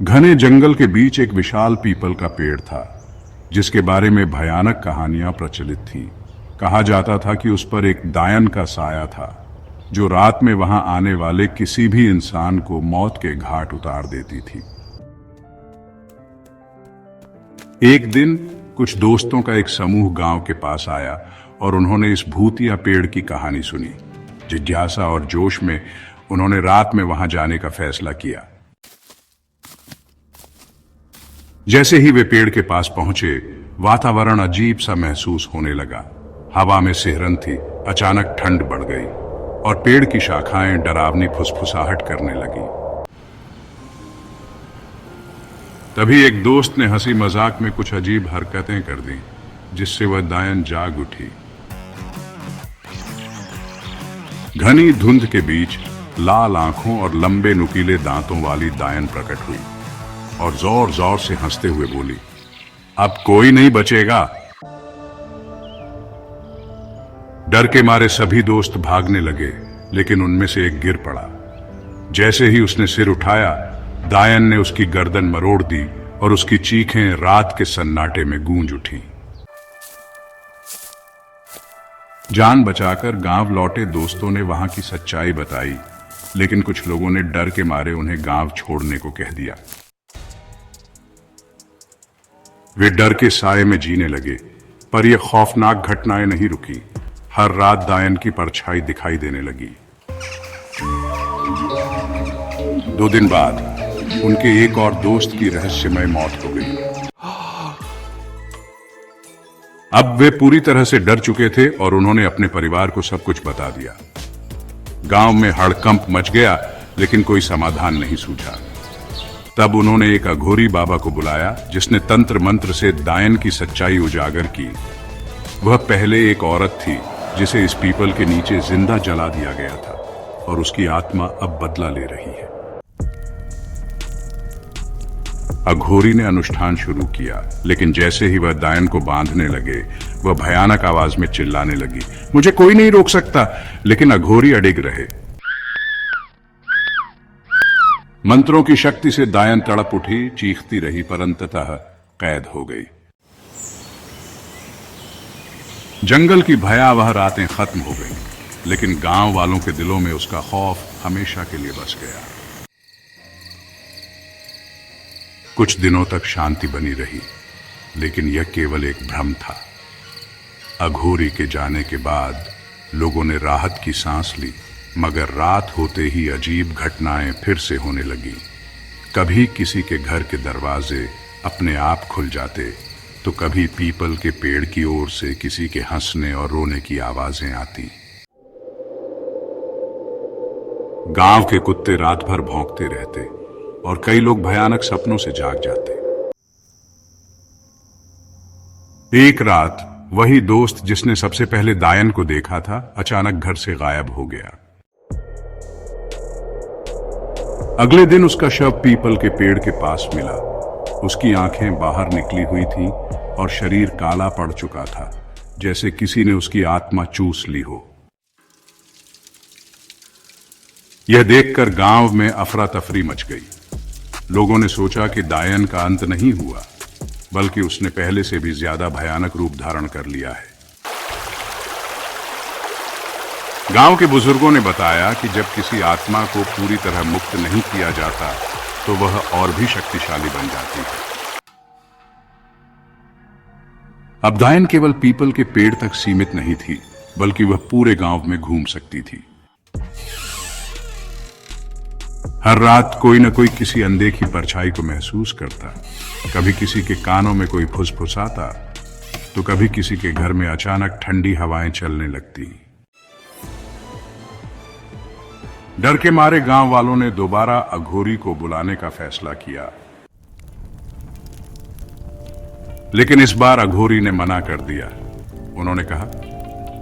घने जंगल के बीच एक विशाल पीपल का पेड़ था, जिसके बारे में भयानक कहानियां प्रचलित थीं। कहा जाता था कि उस पर एक दायन का साया था, जो रात में वहां आने वाले किसी भी इंसान को मौत के घाट उतार देती थी। एक दिन कुछ दोस्तों का एक समूह गांव के पास आया और उन्होंने इस भूतिया पेड़ की कहानी सुनी। जिज्ञासा और जोश में उन्होंने रात में वहां जाने का फैसला किया। जैसे ही वे पेड़ के पास पहुंचे, वातावरण अजीब सा महसूस होने लगा। हवा में सिहरन थी। अचानक ठंड बढ़ गई और पेड़ की शाखाएं डरावनी फुसफुसाहट करने लगी। तभी एक दोस्त ने हंसी मजाक में कुछ अजीब हरकतें कर दी, जिससे वह दायन जाग उठी। घनी धुंध के बीच लाल आंखों और लंबे नुकीले दांतों वाली दायन प्रकट हुई और जोर जोर से हंसते हुए बोली, अब कोई नहीं बचेगा। डर के मारे सभी दोस्त भागने लगे, लेकिन उनमें से एक गिर पड़ा। जैसे ही उसने सिर उठाया, दायन ने उसकी गर्दन मरोड़ दी और उसकी चीखें रात के सन्नाटे में गूंज उठी। जान बचाकर गांव लौटे दोस्तों ने वहां की सच्चाई बताई, लेकिन कुछ लोगों ने डर के मारे उन्हें गांव छोड़ने को कह दिया। वे डर के साए में जीने लगे, पर यह खौफनाक घटनाएं नहीं रुकी। हर रात दायन की परछाई दिखाई देने लगी। 2 दिन बाद उनके एक और दोस्त की रहस्यमय मौत हो गई। अब वे पूरी तरह से डर चुके थे और उन्होंने अपने परिवार को सब कुछ बता दिया। गांव में हड़कंप मच गया, लेकिन कोई समाधान नहीं सूझा। तब उन्होंने एक अघोरी बाबा को बुलाया, जिसने तंत्र मंत्र से दायन की सच्चाई उजागर की। वह पहले एक औरत थी जिसे इस पीपल के नीचे जिंदा जला दिया गया था, और उसकी आत्मा अब बदला ले रही है। अघोरी ने अनुष्ठान शुरू किया, लेकिन जैसे ही वह दायन को बांधने लगे, वह भयानक आवाज में चिल्लाने लगी, मुझे कोई नहीं रोक सकता। लेकिन अघोरी अडिग रहे। मंत्रों की शक्ति से दायन तड़प उठी, चीखती रही, पर अंततः कैद हो गई। जंगल की भयावह रातें खत्म हो गईं, लेकिन गांव वालों के दिलों में उसका खौफ हमेशा के लिए बस गया। कुछ दिनों तक शांति बनी रही, लेकिन यह केवल एक भ्रम था। अघोरी के जाने के बाद लोगों ने राहत की सांस ली, मगर रात होते ही अजीब घटनाएं फिर से होने लगी। कभी किसी के घर के दरवाजे अपने आप खुल जाते, तो कभी पीपल के पेड़ की ओर से किसी के हंसने और रोने की आवाजें आती। गांव के कुत्ते रात भर भौंकते रहते और कई लोग भयानक सपनों से जाग जाते। एक रात वही दोस्त जिसने सबसे पहले दायन को देखा था, अचानक घर से गायब हो गया। अगले दिन उसका शव पीपल के पेड़ के पास मिला। उसकी आंखें बाहर निकली हुई थीं और शरीर काला पड़ चुका था, जैसे किसी ने उसकी आत्मा चूस ली हो। यह देखकर गांव में अफरा तफरी मच गई। लोगों ने सोचा कि दायन का अंत नहीं हुआ, बल्कि उसने पहले से भी ज्यादा भयानक रूप धारण कर लिया है। गांव के बुजुर्गों ने बताया कि जब किसी आत्मा को पूरी तरह मुक्त नहीं किया जाता, तो वह और भी शक्तिशाली बन जाती है। अब दायन केवल पीपल के पेड़ तक सीमित नहीं थी, बल्कि वह पूरे गांव में घूम सकती थी। हर रात कोई न कोई किसी अनदेखी परछाई को महसूस करता। कभी किसी के कानों में कोई फुसफुसाता, तो कभी किसी के घर में अचानक ठंडी हवाएं चलने लगती। डर के मारे गांव वालों ने दोबारा अघोरी को बुलाने का फैसला किया, लेकिन इस बार अघोरी ने मना कर दिया। उन्होंने कहा,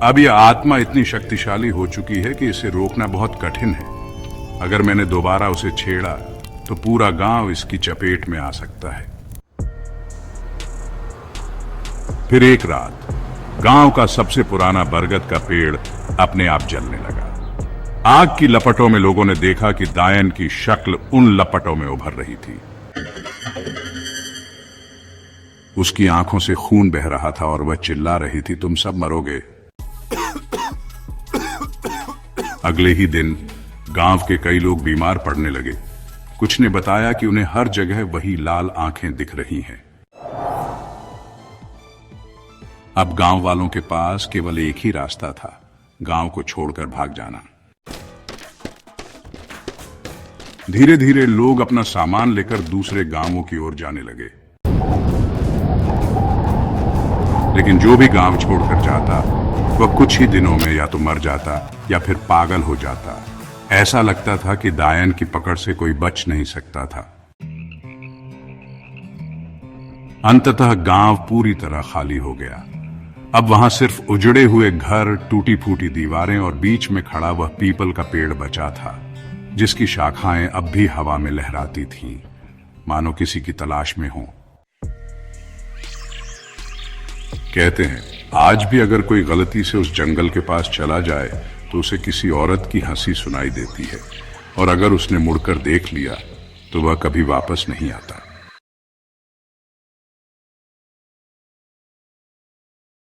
अब यह आत्मा इतनी शक्तिशाली हो चुकी है कि इसे रोकना बहुत कठिन है। अगर मैंने दोबारा उसे छेड़ा, तो पूरा गांव इसकी चपेट में आ सकता है। फिर एक रात गांव का सबसे पुराना बरगद का पेड़ अपने आप जलने लगा। आग की लपटों में लोगों ने देखा कि दायन की शक्ल उन लपटों में उभर रही थी। उसकी आंखों से खून बह रहा था और वह चिल्ला रही थी, तुम सब मरोगे। अगले ही दिन गांव के कई लोग बीमार पड़ने लगे। कुछ ने बताया कि उन्हें हर जगह वही लाल आंखें दिख रही हैं। अब गांव वालों के पास केवल एक ही रास्ता था, गांव को छोड़कर भाग जाना। धीरे धीरे लोग अपना सामान लेकर दूसरे गांवों की ओर जाने लगे। लेकिन जो भी गांव छोड़कर जाता वह कुछ ही दिनों में या तो मर जाता या फिर पागल हो जाता। ऐसा लगता था कि दायन की पकड़ से कोई बच नहीं सकता था। अंततः गांव पूरी तरह खाली हो गया। अब वहां सिर्फ उजड़े हुए घर, टूटी फूटी दीवारें और बीच में खड़ा वह पीपल का पेड़ बचा था, जिसकी शाखाएं अब भी हवा में लहराती थीं, मानो किसी की तलाश में हो। कहते हैं आज भी अगर कोई गलती से उस जंगल के पास चला जाए तो उसे किसी औरत की हंसी सुनाई देती है, और अगर उसने मुड़कर देख लिया तो वह कभी वापस नहीं आता।